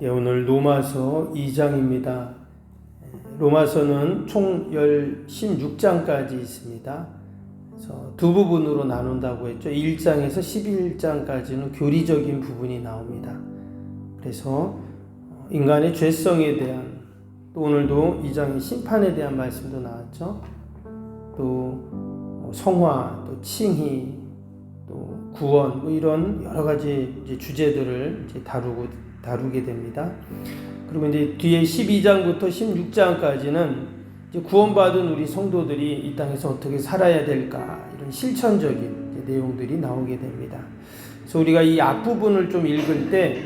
오늘 로마서 2장입니다. 로마서는 총 16장까지 있습니다. 그래서 두 부분으로 나눈다고 했죠. 1장에서 11장까지는 교리적인 부분이 나옵니다. 그래서 인간의 죄성에 대한, 또 오늘도 2장의 심판에 대한 말씀도 나왔죠. 또 성화, 또 칭의, 또 구원, 이런 여러 가지 주제들을 다루게 됩니다. 그리고 이제 뒤에 12장부터 16장까지는 이제 구원받은 우리 성도들이 이 땅에서 어떻게 살아야 될까, 이런 실천적인 내용들이 나오게 됩니다. 그래서 우리가 이 앞부분을 좀 읽을 때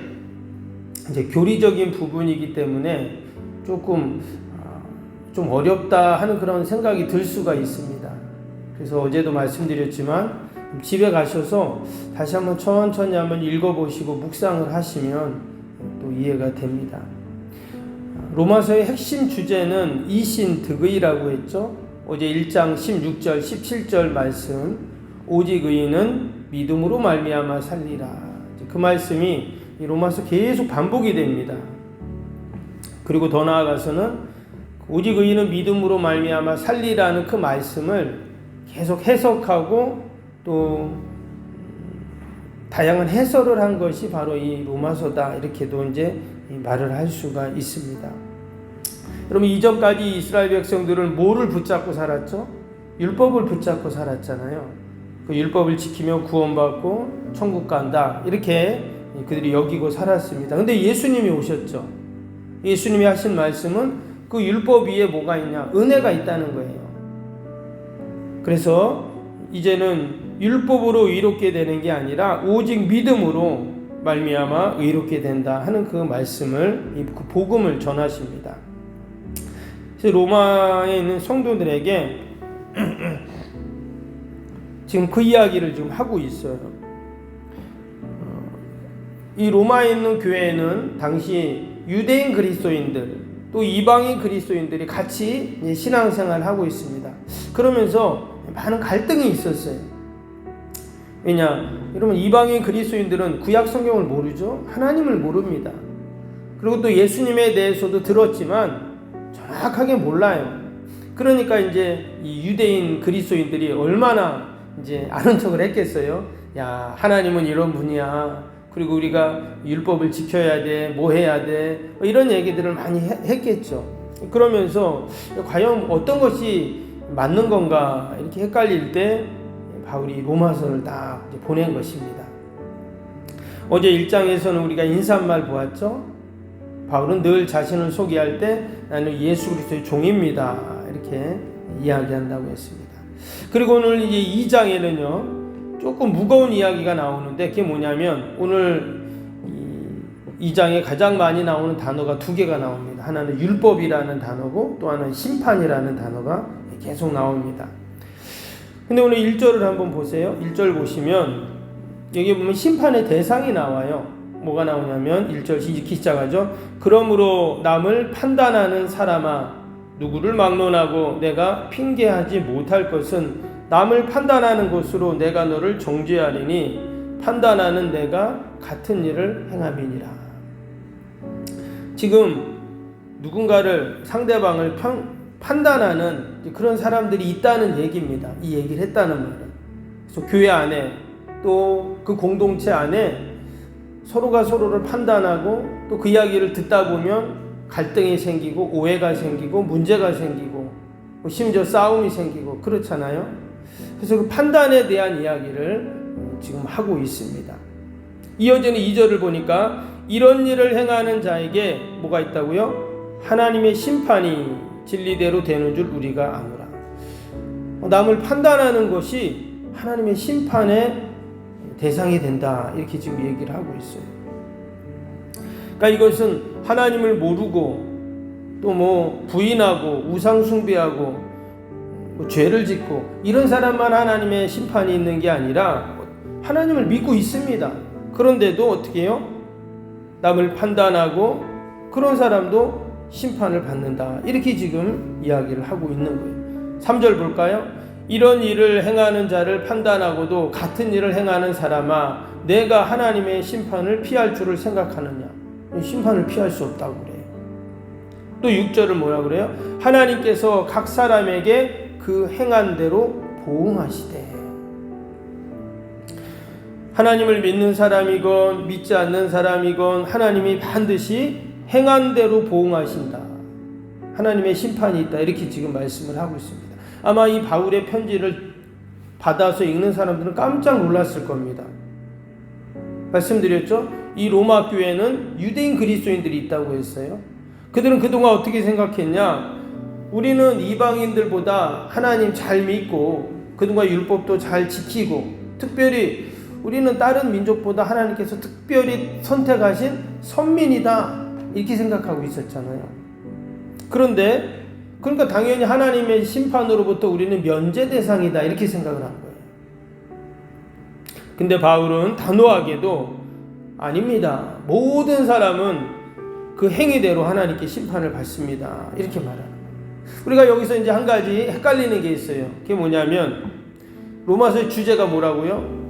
이제 교리적인 부분이기 때문에 조금 좀 어렵다 하는 그런 생각이 들 수가 있습니다. 그래서 어제도 말씀드렸지만 집에 가셔서 다시 한번 천천히 한번 읽어보시고 묵상을 하시면 또 이해가 됩니다. 로마서의 핵심 주제는 이신득의라고 했죠. 어제 1장 16절 17절 말씀, 오직 의인은 믿음으로 말미암아 살리라. 그 말씀이 이 로마서 계속 반복이 됩니다. 그리고 더 나아가서는 오직 의인은 믿음으로 말미암아 살리라는 그 말씀을 계속 해석하고 또 다양한 해설을 한 것이 바로 이 로마서다, 이렇게도 이제 말을 할 수가 있습니다. 여러분, 이전까지 이스라엘 백성들은 뭐를 붙잡고 살았죠? 율법을 붙잡고 살았잖아요. 그 율법을 지키며 구원받고 천국 간다, 이렇게 그들이 여기고 살았습니다. 근데 예수님이 오셨죠. 예수님이 하신 말씀은 그 율법 위에 뭐가 있냐? 은혜가 있다는 거예요. 그래서 이제는 율법으로 의롭게 되는 게 아니라 오직 믿음으로 말미암아 의롭게 된다 하는 그 말씀을, 그 복음을 전하십니다. 그래서 로마에 있는 성도들에게 지금 그 이야기를 지금 하고 있어요. 이 로마에 있는 교회는 당시 유대인 그리스도인들 또 이방인 그리스도인들이 같이 신앙생활을 하고 있습니다. 그러면서 많은 갈등이 있었어요. 왜냐? 여러분, 이방인 그리스도인들은 구약 성경을 모르죠. 하나님을 모릅니다. 그리고 또 예수님에 대해서도 들었지만 정확하게 몰라요. 그러니까 이제 이 유대인 그리스도인들이 얼마나 이제 아는 척을 했겠어요. 야, 하나님은 이런 분이야. 그리고 우리가 율법을 지켜야 돼, 뭐 해야 돼, 이런 얘기들을 많이 했겠죠. 그러면서 과연 어떤 것이 맞는 건가 이렇게 헷갈릴 때 바울이 로마서를 딱 보낸 것입니다. 어제 1장에서는 우리가 인사말 보았죠. 바울은 늘 자신을 소개할 때 나는 예수 그리스도의 종입니다, 이렇게 이야기한다고 했습니다. 그리고 오늘 이제 2장에는요 조금 무거운 이야기가 나오는데, 그게 뭐냐면 오늘 2장에 가장 많이 나오는 단어가 두 개가 나옵니다. 하나는 율법이라는 단어고 또 하나는 심판이라는 단어가 계속 나옵니다. 근데 오늘 1절을 한번 보세요. 1절 보시면 여기 보면 심판의 대상이 나와요. 뭐가 나오냐면 1절 시작하죠. 그러므로 남을 판단하는 사람아, 누구를 막론하고 내가 핑계하지 못할 것은 남을 판단하는 것으로 내가 너를 정죄하리니 판단하는 내가 같은 일을 행함이니라. 지금 누군가를, 상대방을 판단하는 그런 사람들이 있다는 얘기입니다. 이 얘기를 했다는 말은. 그래서 교회 안에 또 그 공동체 안에 서로가 서로를 판단하고 또 그 이야기를 듣다 보면 갈등이 생기고 오해가 생기고 문제가 생기고 심지어 싸움이 생기고 그렇잖아요. 그래서 그 판단에 대한 이야기를 지금 하고 있습니다. 이어지는 2절을 보니까 이런 일을 행하는 자에게 뭐가 있다고요? 하나님의 심판이 진리대로 되는 줄 우리가 아노라. 남을 판단하는 것이 하나님의 심판의 대상이 된다, 이렇게 지금 얘기를 하고 있어요. 그러니까 이것은 하나님을 모르고 또 뭐 부인하고 우상 숭배하고 뭐 죄를 짓고 이런 사람만 하나님의 심판이 있는 게 아니라 하나님을 믿고 있습니다. 그런데도 어떻게 해요? 남을 판단하고 그런 사람도 심판을 받는다, 이렇게 지금 이야기를 하고 있는 거예요. 3절 볼까요? 이런 일을 행하는 자를 판단하고도 같은 일을 행하는 사람아, 내가 하나님의 심판을 피할 줄을 생각하느냐. 심판을 피할 수 없다고 그래요. 또 6절을 뭐라 그래요? 하나님께서 각 사람에게 그 행한 대로 보응하시되. 하나님을 믿는 사람이건 믿지 않는 사람이건 하나님이 반드시 행한 대로 보응하신다. 하나님의 심판이 있다. 이렇게 지금 말씀을 하고 있습니다. 아마 이 바울의 편지를 받아서 읽는 사람들은 깜짝 놀랐을 겁니다. 말씀드렸죠? 이 로마 교회는 유대인 그리스도인들이 있다고 했어요. 그들은 그동안 어떻게 생각했냐? 우리는 이방인들보다 하나님 잘 믿고 그동안 율법도 잘 지키고 특별히 우리는 다른 민족보다 하나님께서 특별히 선택하신 선민이다 이렇게 생각하고 있었잖아요. 그런데 그러니까 당연히 하나님의 심판으로부터 우리는 면제 대상이다 이렇게 생각을 한 거예요. 근데 바울은 단호하게도 아닙니다. 모든 사람은 그 행위대로 하나님께 심판을 받습니다. 이렇게 말하는 거예요. 우리가 여기서 이제 한 가지 헷갈리는 게 있어요. 그게 뭐냐면 로마서의 주제가 뭐라고요?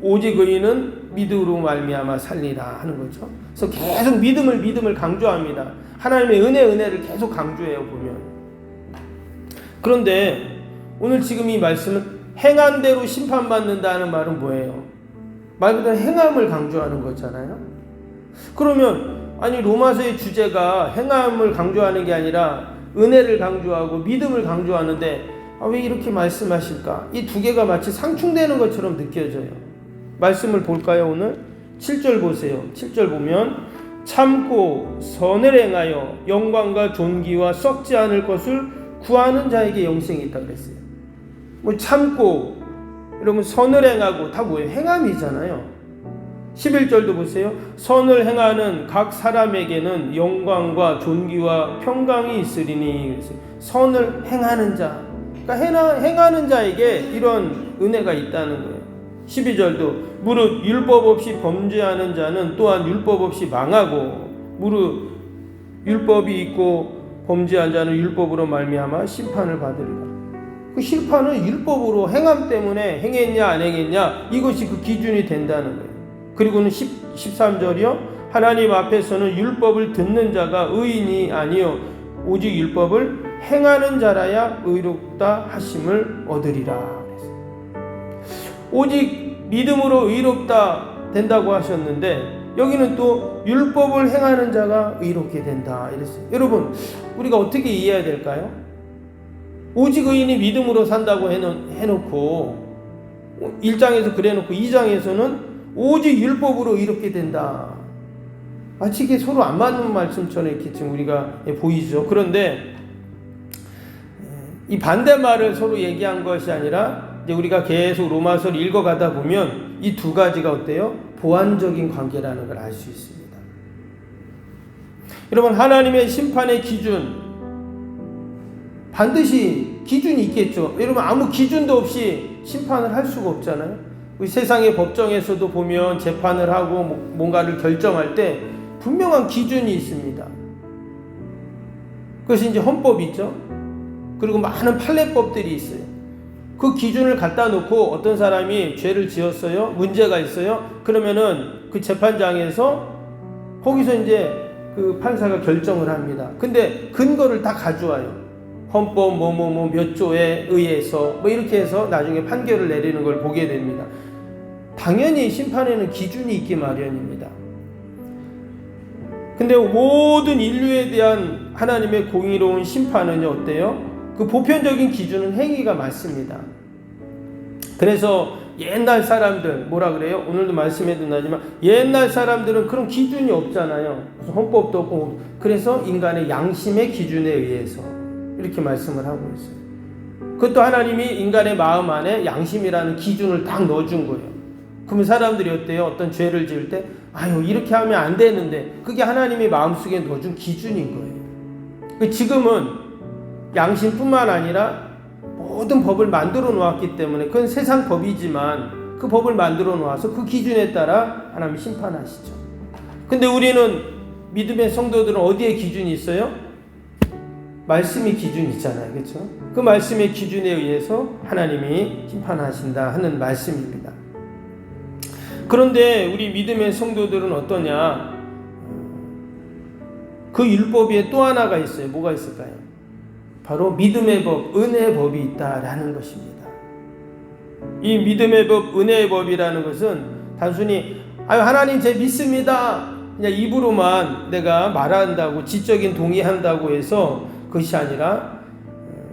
오직 의인은 믿음으로 말미암아 살리라 하는 거죠. 그래서 계속 믿음을 강조합니다. 하나님의 은혜를 계속 강조해요 보면. 그런데 오늘 지금 이 말씀은 행한 대로 심판받는다는 말은 뭐예요? 말 그대로 행함을 강조하는 거잖아요. 그러면 아니 로마서의 주제가 행함을 강조하는 게 아니라 은혜를 강조하고 믿음을 강조하는데 왜 이렇게 말씀하실까? 이 두 개가 마치 상충되는 것처럼 느껴져요. 말씀을 볼까요? 오늘 7절 보세요. 7절 보면 참고 선을 행하여 영광과 존귀와 썩지 않을 것을 구하는 자에게 영생이 있다 그랬어요. 뭐 참고 이러면 선을 행하고 다 뭐예요? 행함이잖아요. 11절도 보세요. 선을 행하는 각 사람에게는 영광과 존귀와 평강이 있으리니 그랬어요. 선을 행하는 자, 그러니까 행하는 자에게 이런 은혜가 있다는 거예요. 12절도 무릇 율법 없이 범죄하는 자는 또한 율법 없이 망하고 무릇 율법이 있고 범죄한 자는 율법으로 말미암아 심판을 받으리라. 그 심판은 율법으로 행함 때문에 행했냐 안 행했냐 이것이 그 기준이 된다는 거예요. 그리고는 13절이요. 하나님 앞에서는 율법을 듣는 자가 의인이 아니요 오직 율법을 행하는 자라야 의롭다 하심을 얻으리라. 오직 믿음으로 의롭다 된다고 하셨는데 여기는 또 율법을 행하는 자가 의롭게 된다 이랬어요. 여러분 우리가 어떻게 이해해야 될까요? 오직 의인이 믿음으로 산다고 해놓고 1장에서 그래놓고 2장에서는 오직 율법으로 의롭게 된다. 마치 이게 서로 안 맞는 말씀처럼 이렇게 지금 우리가 보이죠. 그런데 이 반대말을 서로 얘기한 것이 아니라 이제 우리가 계속 로마서를 읽어가다 보면 이 두 가지가 어때요? 보완적인 관계라는 걸 알 수 있습니다. 여러분 하나님의 심판의 기준 반드시 기준이 있겠죠. 여러분 아무 기준도 없이 심판을 할 수가 없잖아요. 우리 세상의 법정에서도 보면 재판을 하고 뭔가를 결정할 때 분명한 기준이 있습니다. 그것이 이제 헌법이죠. 그리고 많은 판례법들이 있어요. 그 기준을 갖다 놓고 어떤 사람이 죄를 지었어요. 문제가 있어요. 그러면은 그 재판장에서 거기서 이제 그 판사가 결정을 합니다. 근데 근거를 다 가져와요. 헌법 몇 조에 의해서 이렇게 해서 나중에 판결을 내리는 걸 보게 됩니다. 당연히 심판에는 기준이 있기 마련입니다. 근데 모든 인류에 대한 하나님의 공의로운 심판은 어때요? 그 보편적인 기준은 행위가 맞습니다. 그래서 옛날 사람들 뭐라 그래요? 오늘도 말씀해도 나지만 옛날 사람들은 그런 기준이 없잖아요. 헌법도 없고 그래서 인간의 양심의 기준에 의해서 이렇게 말씀을 하고 있어요. 그것도 하나님이 인간의 마음 안에 양심이라는 기준을 딱 넣어준 거예요. 그러면 사람들이 어때요? 어떤 죄를 지을 때 이렇게 하면 안 되는데 그게 하나님의 마음속에 넣어준 기준인 거예요. 지금은 양심뿐만 아니라 모든 법을 만들어 놓았기 때문에 그건 세상 법이지만 그 법을 만들어 놓아서 그 기준에 따라 하나님 심판하시죠. 근데 우리는 믿음의 성도들은 어디에 기준이 있어요? 말씀의 기준이 있잖아요. 그렇죠? 그 말씀의 기준에 의해서 하나님이 심판하신다 하는 말씀입니다. 그런데 우리 믿음의 성도들은 어떠냐? 그 율법에 또 하나가 있어요. 뭐가 있을까요? 바로 믿음의 법, 은혜의 법이 있다라는 것입니다. 이 믿음의 법, 은혜의 법이라는 것은 단순히 하나님 제 믿습니다, 그냥 입으로만 내가 말한다고, 지적인 동의한다고 해서 그것이 아니라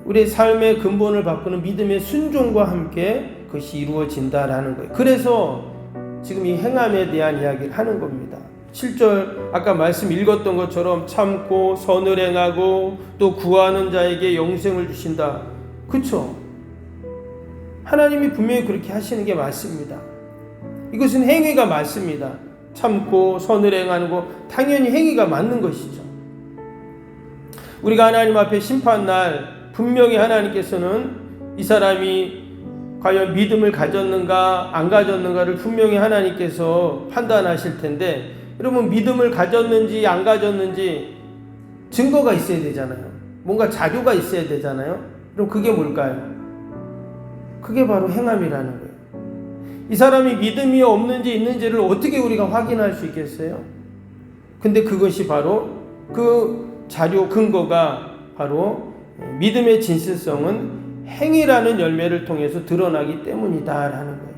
우리의 삶의 근본을 바꾸는 믿음의 순종과 함께 그것이 이루어진다라는 거예요. 그래서 지금 이 행함에 대한 이야기를 하는 겁니다. 7절 아까 말씀 읽었던 것처럼 참고 선을 행하고 또 구하는 자에게 영생을 주신다. 그렇죠? 하나님이 분명히 그렇게 하시는 게 맞습니다. 이것은 행위가 맞습니다. 참고 선을 행하는 거 당연히 행위가 맞는 것이죠. 우리가 하나님 앞에 심판날 분명히 하나님께서는 이 사람이 과연 믿음을 가졌는가 안 가졌는가를 분명히 하나님께서 판단하실 텐데, 여러분 믿음을 가졌는지 안 가졌는지 증거가 있어야 되잖아요. 뭔가 자료가 있어야 되잖아요. 그럼 그게 뭘까요? 그게 바로 행함이라는 거예요. 이 사람이 믿음이 없는지 있는지를 어떻게 우리가 확인할 수 있겠어요? 근데 그것이 바로 그 자료 근거가 바로 믿음의 진실성은 행위라는 열매를 통해서 드러나기 때문이다라는 거예요.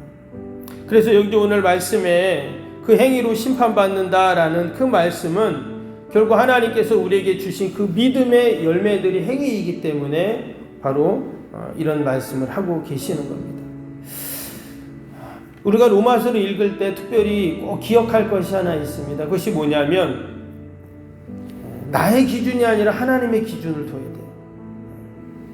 그래서 여기 오늘 말씀에 그 행위로 심판받는다라는 그 말씀은 결국 하나님께서 우리에게 주신 그 믿음의 열매들이 행위이기 때문에 바로 이런 말씀을 하고 계시는 겁니다. 우리가 로마서를 읽을 때 특별히 꼭 기억할 것이 하나 있습니다. 그것이 뭐냐면 나의 기준이 아니라 하나님의 기준을 둬야 돼요.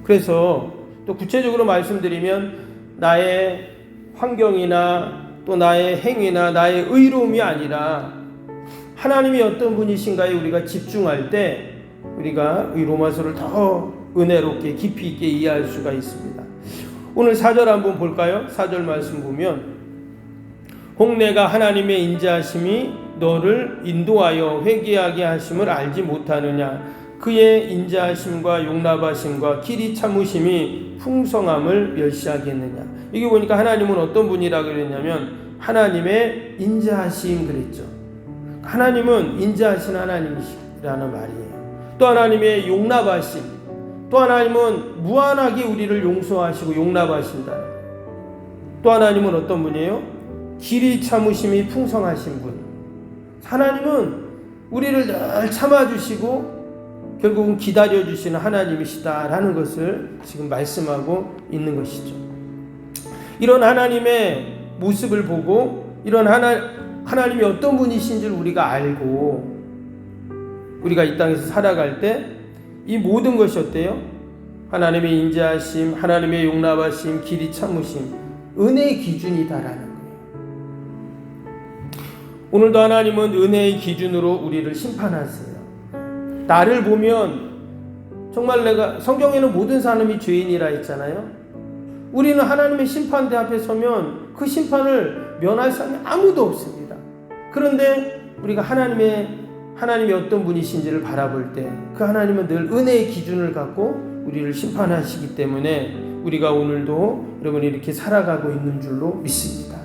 그래서 또 구체적으로 말씀드리면 나의 환경이나 또 나의 행위나 나의 의로움이 아니라 하나님이 어떤 분이신가에 우리가 집중할 때 우리가 이 로마서를 더 은혜롭게 깊이 있게 이해할 수가 있습니다. 오늘 4절 한번 볼까요? 4절 말씀 보면 혹내가 하나님의 인자하심이 너를 인도하여 회개하게 하심을 알지 못하느냐. 그의 인자하심과 용납하심과 길이 참으심이 풍성함을 멸시하겠느냐. 이게 보니까 하나님은 어떤 분이라고 그랬냐면 하나님의 인자하심 그랬죠. 하나님은 인자하신 하나님이시라는 말이에요. 또 하나님의 용납하심, 또 하나님은 무한하게 우리를 용서하시고 용납하신다. 또 하나님은 어떤 분이에요? 길이 참으심이 풍성하신 분. 하나님은 우리를 늘 참아주시고 결국은 기다려주시는 하나님이시다라는 것을 지금 말씀하고 있는 것이죠. 이런 하나님의 모습을 보고 이런 하나님이 어떤 분이신지를 우리가 알고 우리가 이 땅에서 살아갈 때 이 모든 것이 어때요? 하나님의 인자하심, 하나님의 용납하심, 길이 참으심, 은혜의 기준이다라는 거예요. 오늘도 하나님은 은혜의 기준으로 우리를 심판하세요. 나를 보면 정말 내가 성경에는 모든 사람이 죄인이라 했잖아요. 우리는 하나님의 심판대 앞에 서면 그 심판을 면할 사람이 아무도 없습니다. 그런데 우리가 하나님이 어떤 분이신지를 바라볼 때 그 하나님은 늘 은혜의 기준을 갖고 우리를 심판하시기 때문에 우리가 오늘도 여러분이 이렇게 살아가고 있는 줄로 믿습니다.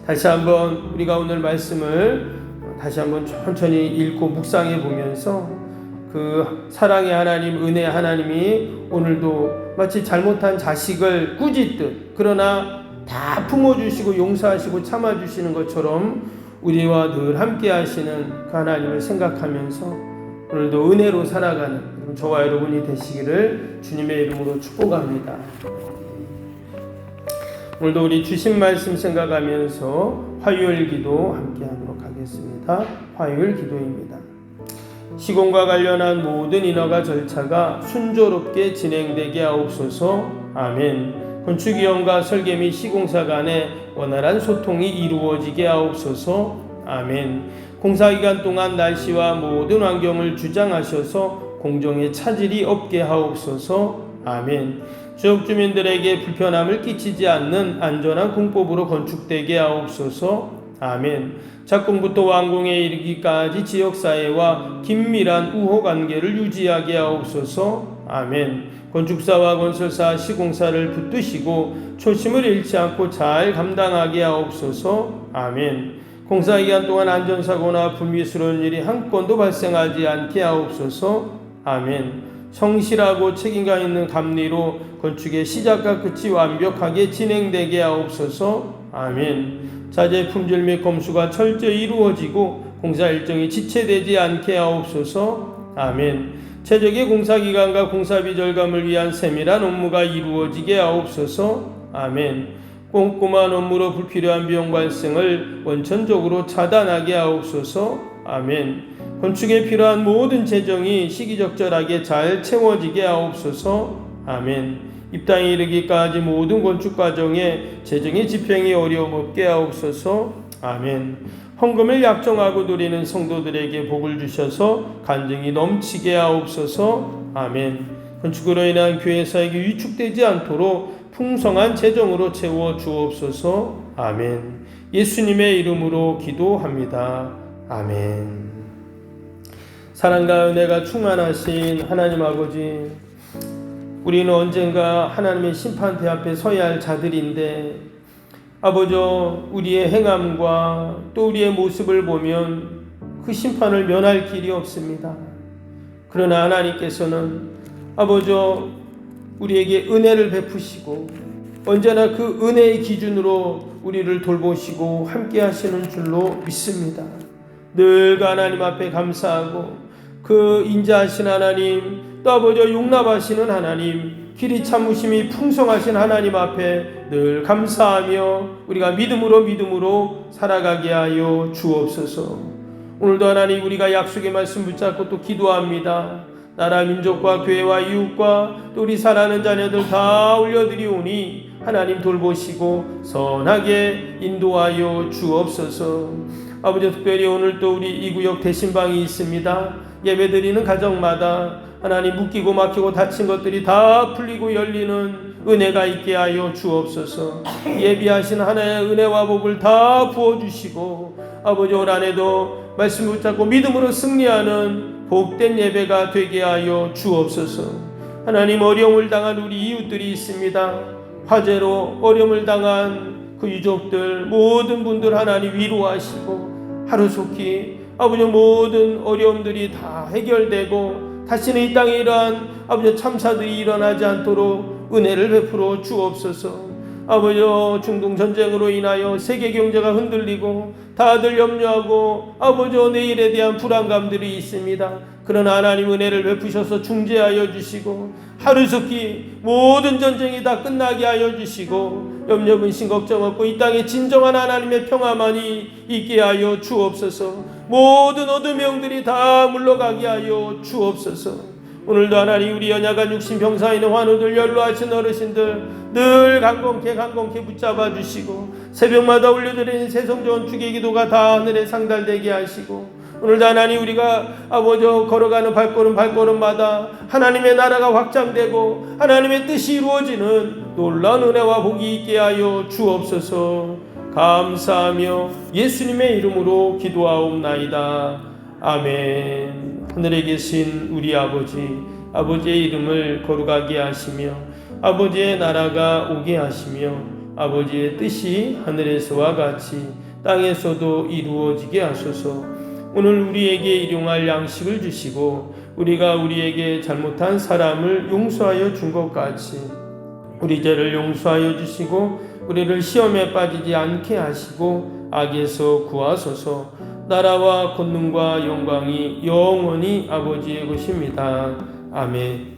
다시 한번 우리가 오늘 말씀을 다시 한번 천천히 읽고 묵상해 보면서 그 사랑의 하나님, 은혜의 하나님이 오늘도 마치 잘못한 자식을 꾸짖듯 그러나 다 품어주시고 용서하시고 참아주시는 것처럼 우리와 늘 함께 하시는 그 하나님을 생각하면서 오늘도 은혜로 살아가는 저와 여러분이 되시기를 주님의 이름으로 축복합니다. 오늘도 우리 주신 말씀 생각하면서 화요일 기도 함께 하도록 하겠습니다. 화요일 기도입니다. 시공과 관련한 모든 인허가 절차가 순조롭게 진행되게 하옵소서. 아멘. 건축위원과 설계 및 시공사 간의 원활한 소통이 이루어지게 하옵소서. 아멘. 공사기간 동안 날씨와 모든 환경을 주장하셔서 공정에 차질이 없게 하옵소서. 아멘. 지역 주민들에게 불편함을 끼치지 않는 안전한 공법으로 건축되게 하옵소서. 아멘. 착공부터 완공에 이르기까지 지역사회와 긴밀한 우호관계를 유지하게 하옵소서. 아멘. 건축사와 건설사, 시공사를 붙드시고 초심을 잃지 않고 잘 감당하게 하옵소서. 아멘. 공사기간 동안 안전사고나 불미스러운 일이 한 건도 발생하지 않게 하옵소서. 아멘. 성실하고 책임감 있는 감리로 건축의 시작과 끝이 완벽하게 진행되게 하옵소서. 아멘. 자재 품질 및 검수가 철저히 이루어지고 공사 일정이 지체되지 않게 하옵소서. 아멘. 최적의 공사기간과 공사비 절감을 위한 세밀한 업무가 이루어지게 하옵소서. 아멘. 꼼꼼한 업무로 불필요한 비용 발생을 원천적으로 차단하게 하옵소서. 아멘. 건축에 필요한 모든 재정이 시기적절하게 잘 채워지게 하옵소서. 아멘. 입당에 이르기까지 모든 건축 과정에 재정의 집행이 어려움 없게 하옵소서. 아멘. 헌금을 약정하고 드리는 성도들에게 복을 주셔서 간증이 넘치게 하옵소서. 아멘. 건축으로 인한 교회 사역이 위축되지 않도록 풍성한 재정으로 채워 주옵소서. 아멘. 예수님의 이름으로 기도합니다. 아멘. 사랑과 은혜가 충만하신 하나님 아버지, 우리는 언젠가 하나님의 심판대 앞에 서야 할 자들인데 아버지, 우리의 행함과 또 우리의 모습을 보면 그 심판을 면할 길이 없습니다. 그러나 하나님께서는 아버지, 우리에게 은혜를 베푸시고 언제나 그 은혜의 기준으로 우리를 돌보시고 함께 하시는 줄로 믿습니다. 늘 그 하나님 앞에 감사하고 그 인자하신 하나님, 또 아버지 용납하시는 하나님, 길이 참으심이 풍성하신 하나님 앞에 늘 감사하며 우리가 믿음으로 살아가게 하여 주옵소서. 오늘도 하나님, 우리가 약속의 말씀 붙잡고 또 기도합니다. 나라 민족과 교회와 이웃과 또 우리 사랑하는 자녀들 다 올려드리오니 하나님 돌보시고 선하게 인도하여 주옵소서. 아버지, 특별히 오늘 또 우리 이 구역 대신방이 있습니다. 예배드리는 가정마다 하나님 묶이고 막히고 닫힌 것들이 다 풀리고 열리는 은혜가 있게 하여 주옵소서. 예비하신 하나님의 은혜와 복을 다 부어주시고 아버지, 올 한해도 말씀 붙잡고 믿음으로 승리하는 복된 예배가 되게 하여 주옵소서. 하나님, 어려움을 당한 우리 이웃들이 있습니다. 화재로 어려움을 당한 그 유족들 모든 분들 하나님 위로하시고 하루속히 아버지 모든 어려움들이 다 해결되고 다시는 이 땅에 이러한 아버지 참사들이 일어나지 않도록 은혜를 베풀어 주옵소서. 아버지, 중동 전쟁으로 인하여 세계 경제가 흔들리고 다들 염려하고 아버지 내일에 대한 불안감들이 있습니다. 그러나 하나님 은혜를 베푸셔서 중재하여 주시고 하루속히 모든 전쟁이 다 끝나게 하여 주시고 염려 근심 걱정 없고 이 땅에 진정한 하나님의 평화만이 있게 하여 주옵소서. 모든 어둠의 영들이 다 물러가게 하여 주옵소서. 오늘도 하나님, 우리 연약한 육신 병사 있는 환우들, 연로하신 어르신들 늘 강건케 붙잡아 주시고 새벽마다 올려드리는 새성전 주기 기도가 다 하늘에 상달되게 하시고 오늘도 하나님, 우리가 아버지 걸어가는 발걸음마다 하나님의 나라가 확장되고 하나님의 뜻이 이루어지는 놀라운 은혜와 복이 있게 하여 주옵소서. 감사하며 예수님의 이름으로 기도하옵나이다. 아멘. 하늘에 계신 우리 아버지의 이름을 거룩하게 하시며 아버지의 나라가 오게 하시며 아버지의 뜻이 하늘에서와 같이 땅에서도 이루어지게 하소서. 오늘 우리에게 일용할 양식을 주시고 우리가 우리에게 잘못한 사람을 용서하여 준 것 같이 우리 죄를 용서하여 주시고 우리를 시험에 빠지지 않게 하시고 악에서 구하소서. 나라와 권능과 영광이 영원히 아버지의 것입니다. 아멘.